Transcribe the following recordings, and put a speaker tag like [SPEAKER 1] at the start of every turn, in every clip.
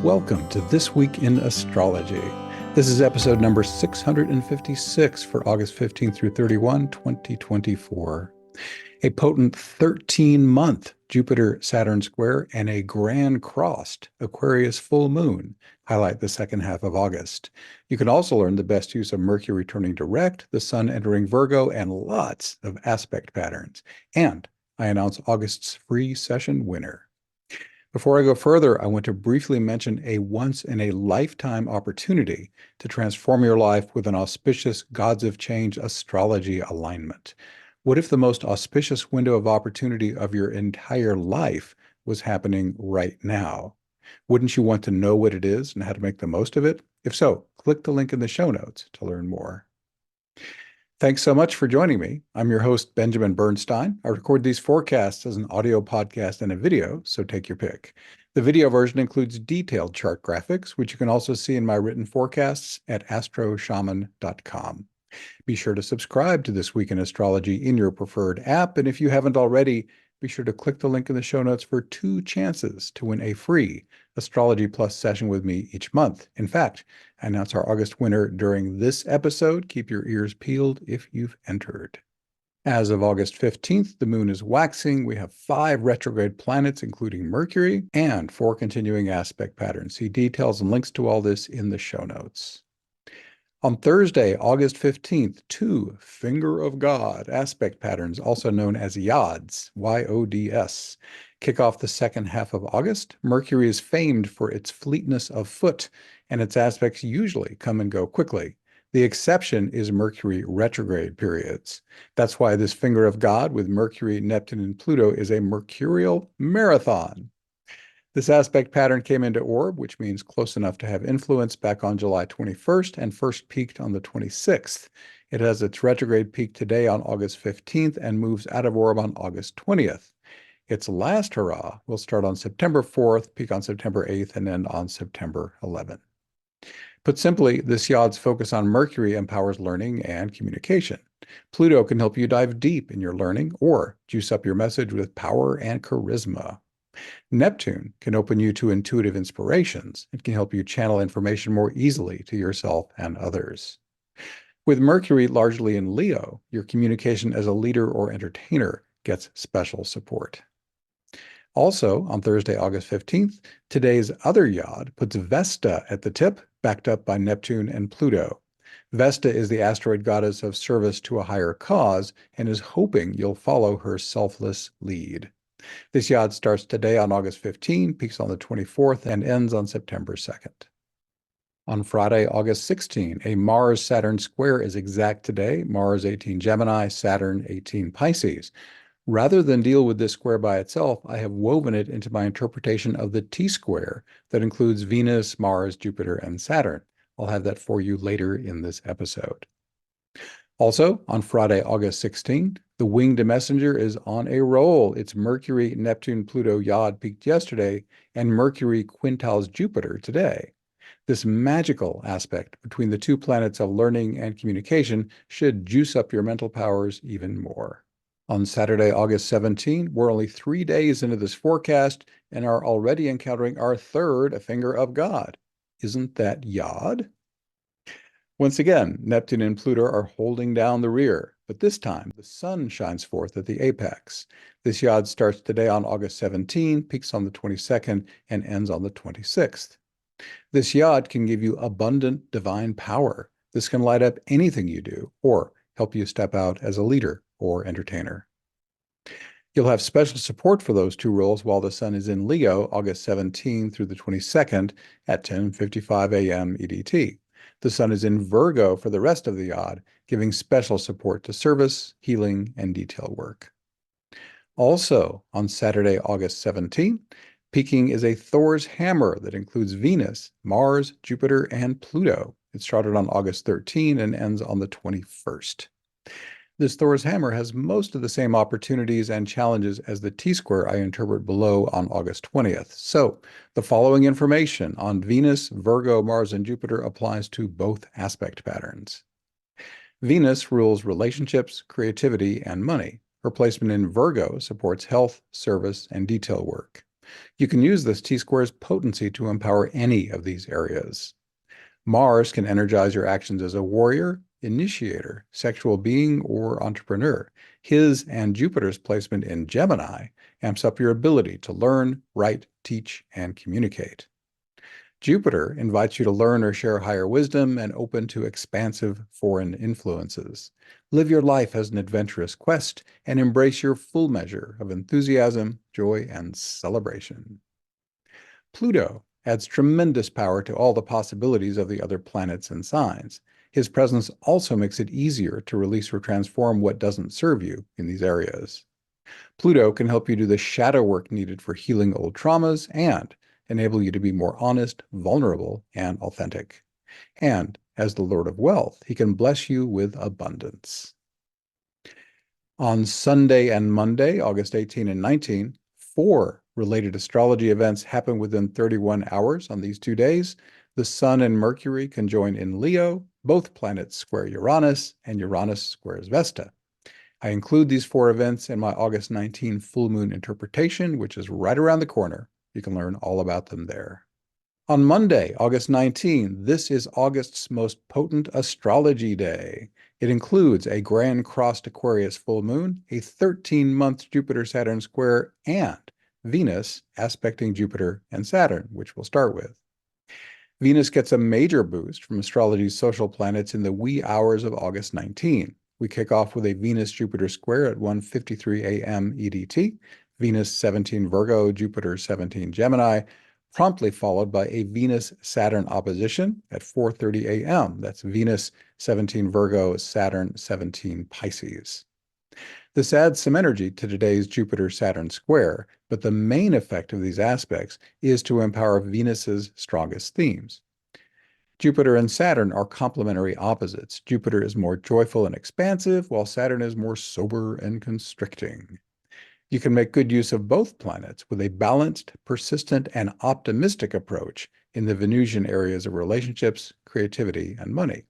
[SPEAKER 1] Welcome to This Week in Astrology. This is episode number 656 for August 15th through 31, 2024. A potent 13-month Jupiter-Saturn square and a Grand-Crossed Aquarius Full Moon highlight the second half of August. You can also learn the best use of Mercury turning direct, the Sun entering Virgo, and lots of aspect patterns. And I announce August's free session winner. Before I go further, I want to briefly mention a once-in-a-lifetime opportunity to transform your life with an auspicious Gods of Change astrology alignment. What if the most auspicious window of opportunity of your entire life was happening right now? Wouldn't you want to know what it is and how to make the most of it? If so, click the link in the show notes to learn more. Thanks so much for joining me. I'm your host, Benjamin Bernstein. I record these forecasts as an audio podcast and a video, so take your pick. The video version includes detailed chart graphics, which you can also see in my written forecasts at astroshaman.com. Be sure to subscribe to This Week in Astrology in your preferred app, and if you haven't already, be sure to click the link in the show notes for 2 chances to win a free Astrology Plus session with me each month. In fact, I announce our August winner during this episode. Keep your ears peeled if you've entered. As of August 15th, the moon is waxing. We have 5 retrograde planets, including Mercury, and 4 continuing aspect patterns. See details and links to all this in the show notes. On Thursday, August 15th, 2 Finger of God aspect patterns, also known as Yods, Y-O-D-S, kick off the second half of August. Mercury is famed for its fleetness of foot, and its aspects usually come and go quickly. The exception is Mercury retrograde periods. That's why this Finger of God with Mercury, Neptune, and Pluto is a mercurial marathon. This aspect pattern came into orb, which means close enough to have influence, back on July 21st and first peaked on the 26th. It has its retrograde peak today on August 15th and moves out of orb on August 20th. Its last hurrah will start on September 4th, peak on September 8th, and end on September 11th. Put simply, this Yod's focus on Mercury empowers learning and communication. Pluto can help you dive deep in your learning or juice up your message with power and charisma. Neptune can open you to intuitive inspirations and can help you channel information more easily to yourself and others. With Mercury largely in Leo, your communication as a leader or entertainer gets special support. Also, on Thursday, August 15th, today's other Yod puts Vesta at the tip, backed up by Neptune and Pluto. Vesta is the asteroid goddess of service to a higher cause and is hoping you'll follow her selfless lead. This Yod starts today on August 15, peaks on the 24th, and ends on September 2nd. On Friday, August 16, a Mars-Saturn square is exact today, Mars 18 Gemini, Saturn 18 Pisces. Rather than deal with this square by itself, I have woven it into my interpretation of the T-square that includes Venus, Mars, Jupiter, and Saturn. I'll have that for you later in this episode. Also, on Friday, August 16th, the winged messenger is on a roll. It's Mercury, Neptune, Pluto, Yod peaked yesterday, and Mercury quintiles Jupiter today. This magical aspect between the 2 planets of learning and communication should juice up your mental powers even more. On Saturday, August 17, we're only 3 days into this forecast and are already encountering our 3rd Finger of God. Isn't that Yod? Once again, Neptune and Pluto are holding down the rear, but this time the Sun shines forth at the apex. This Yod starts today on August 17, peaks on the 22nd, and ends on the 26th. This Yod can give you abundant divine power. This can light up anything you do, or help you step out as a leader or entertainer. You'll have special support for those 2 roles while the Sun is in Leo, August 17 through the 22nd at 10:55 a.m. EDT. The Sun is in Virgo for the rest of the Yod, giving special support to service, healing, and detail work. Also, on Saturday, August 17, peaking is a Thor's hammer that includes Venus, Mars, Jupiter, and Pluto. It started on August 13 and ends on the 21st. This Thor's hammer has most of the same opportunities and challenges as the T-square I interpret below on August 20th. So, the following information on Venus, Virgo, Mars, and Jupiter applies to both aspect patterns. Venus rules relationships, creativity, and money. Her placement in Virgo supports health, service, and detail work. You can use this T-square's potency to empower any of these areas. Mars can energize your actions as a warrior, initiator, sexual being, or entrepreneur. His and Jupiter's placement in Gemini amps up your ability to learn, write, teach, and communicate. Jupiter invites you to learn or share higher wisdom and open to expansive foreign influences. Live your life as an adventurous quest and embrace your full measure of enthusiasm, joy, and celebration. Pluto adds tremendous power to all the possibilities of the other planets and signs. His presence also makes it easier to release or transform what doesn't serve you in these areas. Pluto can help you do the shadow work needed for healing old traumas and enable you to be more honest, vulnerable, and authentic. And as the Lord of Wealth, he can bless you with abundance. On Sunday and Monday, August 18 and 19, 4 related astrology events happen within 31 hours on these 2 days. The Sun and Mercury conjoin in Leo, both planets square Uranus, and Uranus squares Vesta. I include these 4 events in my August 19 full moon interpretation, which is right around the corner. You can learn all about them there. On Monday, August 19, this is August's most potent astrology day. It includes a Grand-Crossed Aquarius Full Moon, a 13-month Jupiter-Saturn square, and Venus aspecting Jupiter and Saturn, which we'll start with. Venus gets a major boost from astrology's social planets in the wee hours of August 19. We kick off with a Venus-Jupiter square at 1:53 a.m. EDT, Venus 17 Virgo, Jupiter 17 Gemini, promptly followed by a Venus-Saturn opposition at 4:30 a.m. That's Venus 17 Virgo, Saturn 17 Pisces. This adds some energy to today's Jupiter-Saturn square, but the main effect of these aspects is to empower Venus's strongest themes. Jupiter and Saturn are complementary opposites. Jupiter is more joyful and expansive, while Saturn is more sober and constricting. You can make good use of both planets with a balanced, persistent, and optimistic approach in the Venusian areas of relationships, creativity, and money.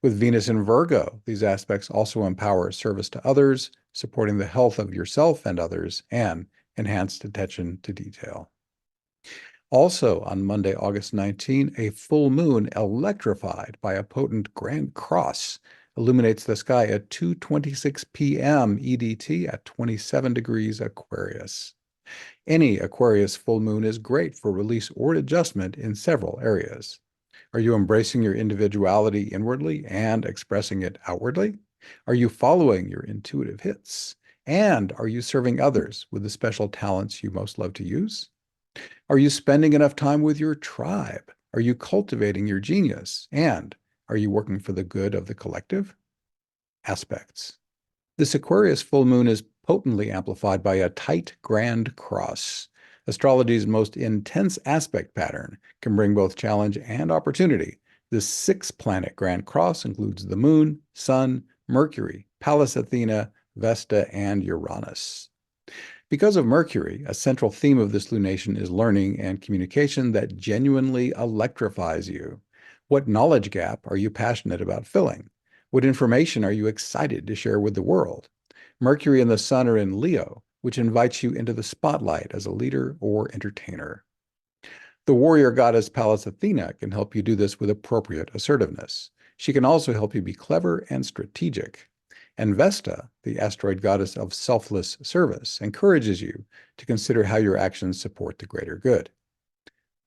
[SPEAKER 1] With Venus in Virgo, these aspects also empower service to others, supporting the health of yourself and others, and enhanced attention to detail. Also on Monday, August 19, a full moon electrified by a potent grand cross illuminates the sky at 2:26 p.m. EDT at 27 degrees Aquarius. Any Aquarius full moon is great for release or adjustment in several areas. Are you embracing your individuality inwardly and expressing it outwardly? Are you following your intuitive hits? And are you serving others with the special talents you most love to use? Are you spending enough time with your tribe? Are you cultivating your genius? And are you working for the good of the collective? Aspects. This Aquarius full moon is potently amplified by a tight grand cross. Astrology's most intense aspect pattern can bring both challenge and opportunity. This 6-planet grand cross includes the Moon, Sun, Mercury, Pallas Athena, Vesta, and Uranus. Because of Mercury, a central theme of this lunation is learning and communication that genuinely electrifies you. What knowledge gap are you passionate about filling? What information are you excited to share with the world? Mercury and the Sun are in Leo, which invites you into the spotlight as a leader or entertainer. The warrior goddess Pallas Athena can help you do this with appropriate assertiveness. She can also help you be clever and strategic. And Vesta, the asteroid goddess of selfless service, encourages you to consider how your actions support the greater good.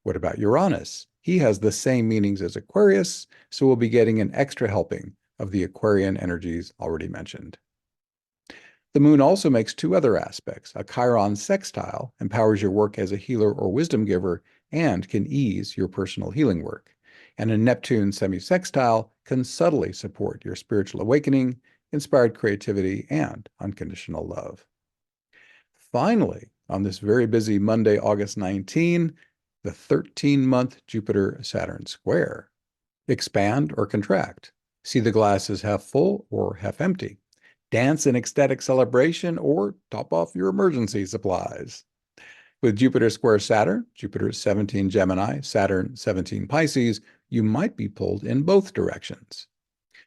[SPEAKER 1] What about Uranus? He has the same meanings as Aquarius, so we'll be getting an extra helping of the Aquarian energies already mentioned. The moon also makes 2 other aspects. A Chiron sextile empowers your work as a healer or wisdom giver and can ease your personal healing work. And a Neptune semi-sextile can subtly support your spiritual awakening, inspired creativity, and unconditional love. Finally, on this very busy Monday, August 19, the 13-month Jupiter-Saturn square. Expand or contract. See the glass as half full or half empty. Dance in ecstatic celebration or top off your emergency supplies. With Jupiter square Saturn, Jupiter 17 Gemini, Saturn 17 Pisces, you might be pulled in both directions.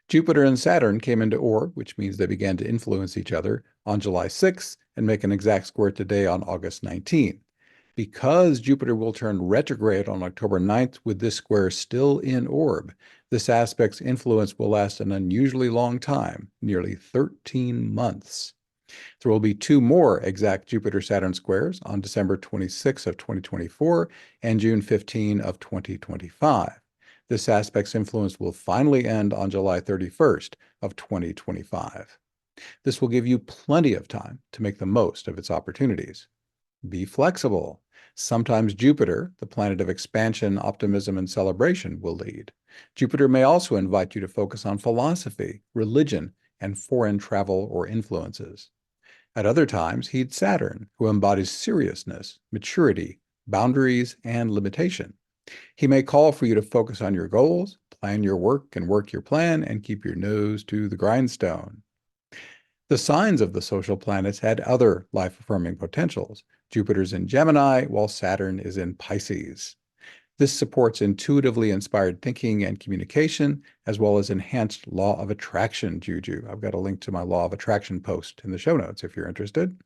[SPEAKER 1] Jupiter and Saturn came into orb, which means they began to influence each other, on July 6th and make an exact square today on August 19. Because Jupiter will turn retrograde on October 9th with this square still in orb, this aspect's influence will last an unusually long time, nearly 13 months. There will be two more exact Jupiter-Saturn squares on December 26 of 2024 and June 15 of 2025. This aspect's influence will finally end on July 31st of 2025. This will give you plenty of time to make the most of its opportunities. Be flexible. Sometimes Jupiter, the planet of expansion, optimism, and celebration, will lead. Jupiter may also invite you to focus on philosophy, religion, and foreign travel or influences. At other times, he's Saturn, who embodies seriousness, maturity, boundaries, and limitation. He may call for you to focus on your goals, plan your work and work your plan, and keep your nose to the grindstone. The signs of the social planets had other life-affirming potentials. Jupiter's in Gemini, while Saturn is in Pisces. This supports intuitively inspired thinking and communication, as well as enhanced law of attraction juju. I've got a link to my law of attraction post in the show notes if you're interested.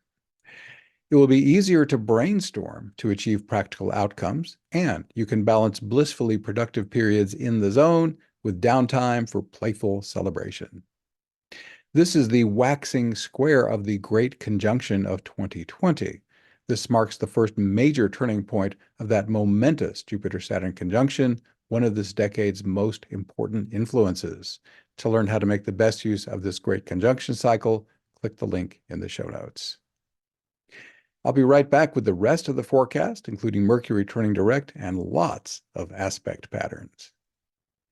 [SPEAKER 1] It will be easier to brainstorm to achieve practical outcomes, and you can balance blissfully productive periods in the zone with downtime for playful celebration. This is the waxing square of the Great Conjunction of 2020. This marks the first major turning point of that momentous Jupiter-Saturn conjunction, one of this decade's most important influences. To learn how to make the best use of this great conjunction cycle, click the link in the show notes. I'll be right back with the rest of the forecast, including Mercury turning direct and lots of aspect patterns.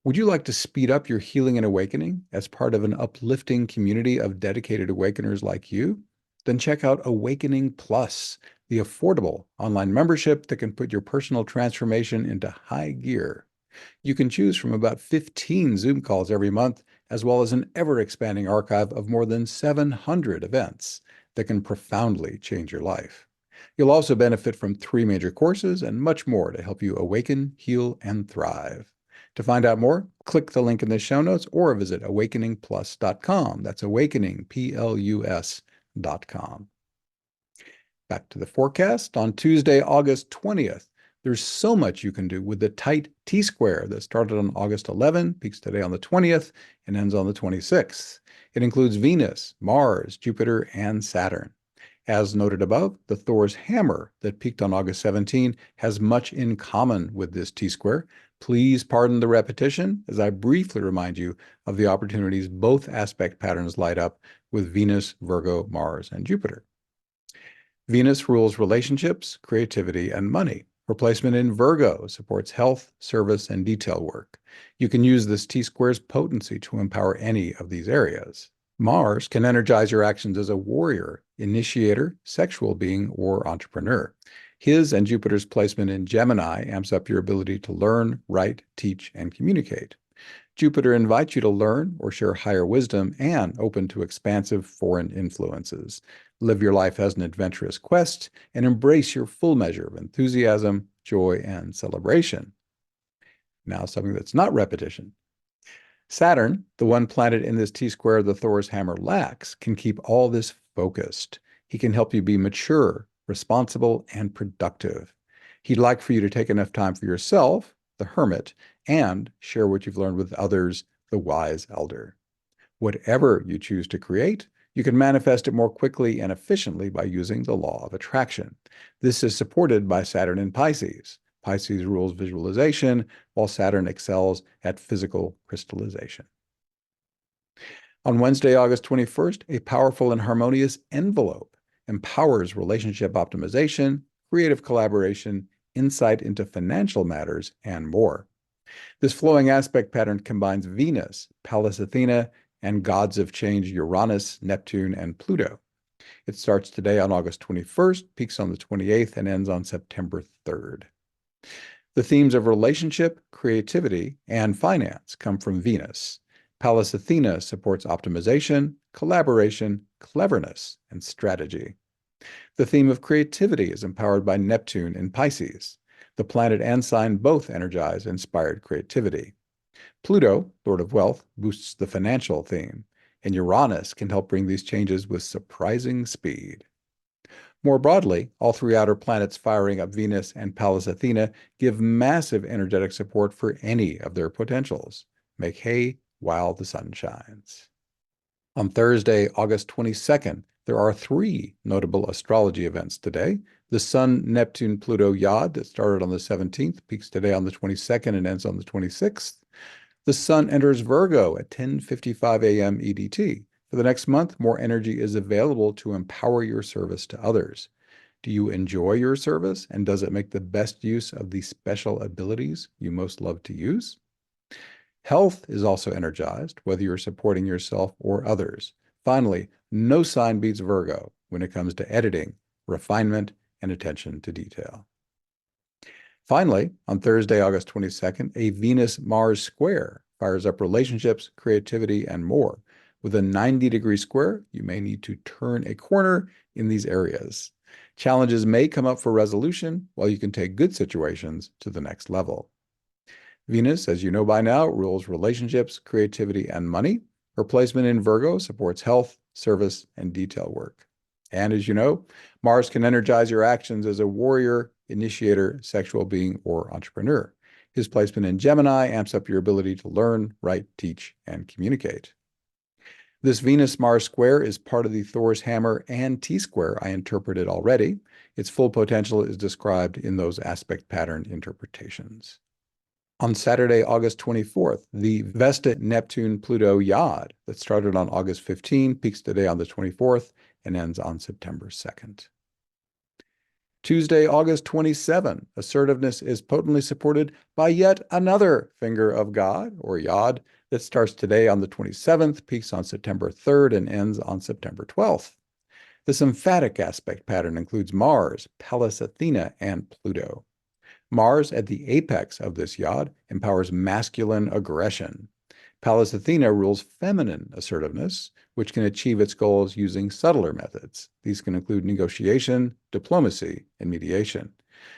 [SPEAKER 1] Would you like to speed up your healing and awakening as part of an uplifting community of dedicated awakeners like you? Then check out Awakening Plus, the affordable online membership that can put your personal transformation into high gear. You can choose from about 15 Zoom calls every month, as well as an ever-expanding archive of more than 700 events that can profoundly change your life. You'll also benefit from 3 major courses and much more to help you awaken, heal, and thrive. To find out more, click the link in the show notes or visit awakeningplus.com. That's awakeningplus.com. Back to the forecast. On Tuesday, August 20th, there's so much you can do with the tight T-square that started on August 11, peaks today on the 20th, and ends on the 26th. It includes Venus, Mars, Jupiter, and Saturn. As noted above, the Thor's hammer that peaked on August 17 has much in common with this T-square. Please pardon the repetition as I briefly remind you of the opportunities both aspect patterns light up with Venus, Virgo, Mars, and Jupiter. Venus rules relationships, creativity, and money. Her placement in Virgo supports health, service, and detail work. You can use this T-square's potency to empower any of these areas. Mars can energize your actions as a warrior, initiator, sexual being, or entrepreneur. His and Jupiter's placement in Gemini amps up your ability to learn, write, teach, and communicate. Jupiter invites you to learn or share higher wisdom and open to expansive foreign influences. Live your life as an adventurous quest and embrace your full measure of enthusiasm, joy, and celebration. Now, something that's not repetition. Saturn, the one planet in this T-square the Thor's hammer lacks, can keep all this focused. He can help you be mature, responsible, and productive. He'd like for you to take enough time for yourself, the hermit, and share what you've learned with others, the wise elder. Whatever you choose to create, you can manifest it more quickly and efficiently by using the law of attraction. This is supported by Saturn in Pisces. Pisces rules visualization, while Saturn excels at physical crystallization. On Wednesday, August 21st, a powerful and harmonious envelope empowers relationship optimization, creative collaboration, insight into financial matters, and more. This flowing aspect pattern combines Venus, Pallas Athena, and gods of change Uranus, Neptune, and Pluto. It starts today on August 21st, peaks on the 28th, and ends on September 3rd. The themes of relationship, creativity, and finance come from Venus. Pallas Athena supports optimization, collaboration, cleverness, and strategy. The theme of creativity is empowered by Neptune in Pisces. The planet and sign both energize inspired creativity. Pluto, Lord of Wealth, boosts the financial theme, and Uranus can help bring these changes with surprising speed. More broadly, all three outer planets firing up Venus and Pallas Athena give massive energetic support for any of their potentials. Make hay while the sun shines. On Thursday, August 22nd, there are three notable astrology events today. The Sun-Neptune-Pluto Yod that started on the 17th, peaks today on the 22nd and ends on the 26th. The Sun enters Virgo at 10:55 a.m. EDT. For the next month, more energy is available to empower your service to others. Do you enjoy your service, and does it make the best use of the special abilities you most love to use? Health is also energized, whether you're supporting yourself or others. Finally, no sign beats Virgo when it comes to editing, refinement, and attention to detail. Finally, on Thursday, August 22nd, a Venus-Mars square fires up relationships, creativity, and more. With a 90-degree square, you may need to turn a corner in these areas. Challenges may come up for resolution, while you can take good situations to the next level. Venus, as you know by now, rules relationships, creativity, and money. Her placement in Virgo supports health, service, and detail work. And as you know, Mars can energize your actions as a warrior, initiator, sexual being, or entrepreneur. His placement in Gemini amps up your ability to learn, write, teach, and communicate. This Venus-Mars square is part of the Thor's hammer and T-square I interpreted already. Its full potential is described in those aspect pattern interpretations. On Saturday, August 24th, the Vesta-Neptune-Pluto Yod that started on August 15 peaks today on the 24th and ends on September 2nd. Tuesday, August 27, assertiveness is potently supported by yet another finger of God, or Yod, that starts today on the 27th, peaks on September 3rd, and ends on September 12th. This emphatic aspect pattern includes Mars, Pallas Athena, and Pluto. Mars, at the apex of this Yod, empowers masculine aggression. Pallas Athena rules feminine assertiveness, which can achieve its goals using subtler methods. These can include negotiation, diplomacy, and mediation.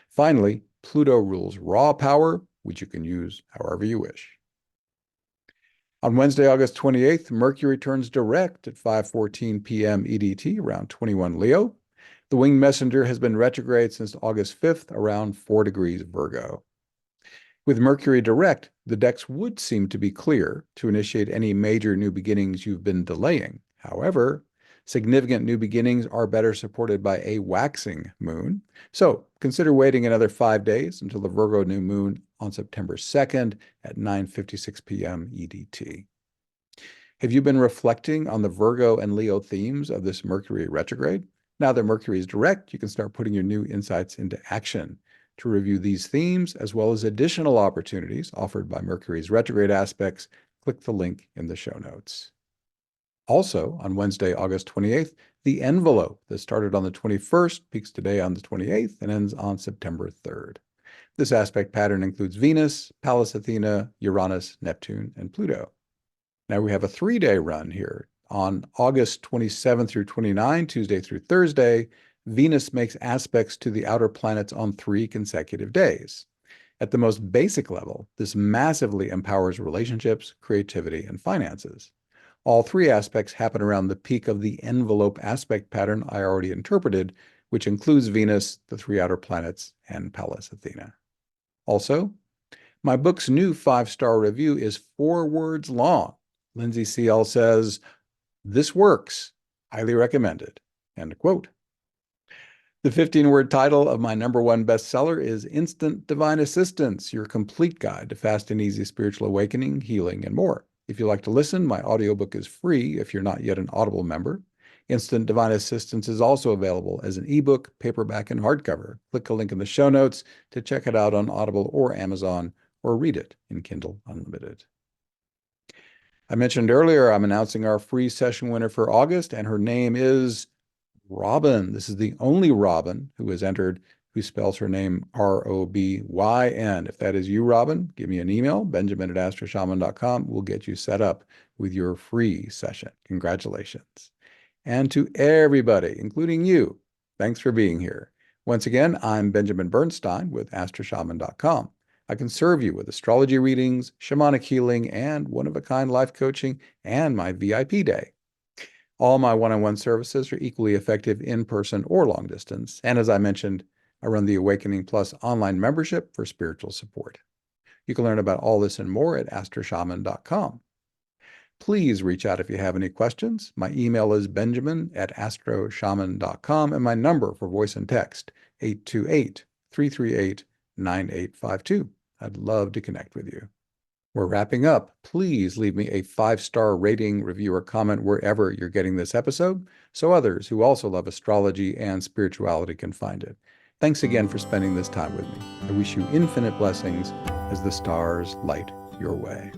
[SPEAKER 1] Finally, Pluto rules raw power, which you can use however you wish. On Wednesday, August 28th, Mercury turns direct at 5:14 p.m. EDT, around 21 Leo. The winged messenger has been retrograde since August 5th, around 4 degrees Virgo. With Mercury direct, the decks would seem to be clear to initiate any major new beginnings you've been delaying. However, significant new beginnings are better supported by a waxing moon. So consider waiting another 5 days until the Virgo new moon on September 2nd at 9:56 p.m. EDT. Have you been reflecting on the Virgo and Leo themes of this Mercury retrograde? Now that Mercury is direct, you can start putting your new insights into action. To review these themes, as well as additional opportunities offered by Mercury's retrograde aspects, click the link in the show notes. Also, on Wednesday, August 28th, the envelope that started on the 21st peaks today on the 28th and ends on September 3rd. This aspect pattern includes Venus, Pallas Athena, Uranus, Neptune, and Pluto. Now we have a 3-day run here. On August 27 through 29, Tuesday through Thursday, Venus makes aspects to the outer planets on 3 consecutive days. At the most basic level, this massively empowers relationships, creativity, and finances. All 3 aspects happen around the peak of the envelope aspect pattern I already interpreted, which includes Venus, the 3 outer planets, and Pallas Athena. Also, my book's new 5-star review is 4 words long. Lindsay CL says, "This works. Highly recommended." End quote. The 15-word title of my #1 bestseller is Instant Divine Assistance, your complete guide to fast and easy spiritual awakening, healing, and more. If you like to listen, my audiobook is free if you're not yet an Audible member. Instant Divine Assistance is also available as an ebook, paperback, and hardcover. Click a link in the show notes to check it out on Audible or Amazon, or read it in Kindle Unlimited. I mentioned earlier I'm announcing our free session winner for August, and her name is Robin. This is the only Robin who has entered, who spells her name R-O-B-Y-N. If that is you, Robin, give me an email, benjamin@astroshaman.com. We'll get you set up with your free session. Congratulations. And to everybody, including you, thanks for being here. Once again, I'm Benjamin Bernstein with astroshaman.com. I can serve you with astrology readings, shamanic healing, and one-of-a-kind life coaching, and my VIP day. All my one-on-one services are equally effective in person or long distance. And as I mentioned, I run the Awakening Plus online membership for spiritual support. You can learn about all this and more at astroshaman.com. Please reach out if you have any questions. My email is benjamin@astroshaman.com, and my number for voice and text, 828-338-9852. I'd love to connect with you. We're wrapping up. Please leave me a 5-star rating, review, or comment wherever you're getting this episode, so others who also love astrology and spirituality can find it. Thanks again for spending this time with me. I wish you infinite blessings as the stars light your way.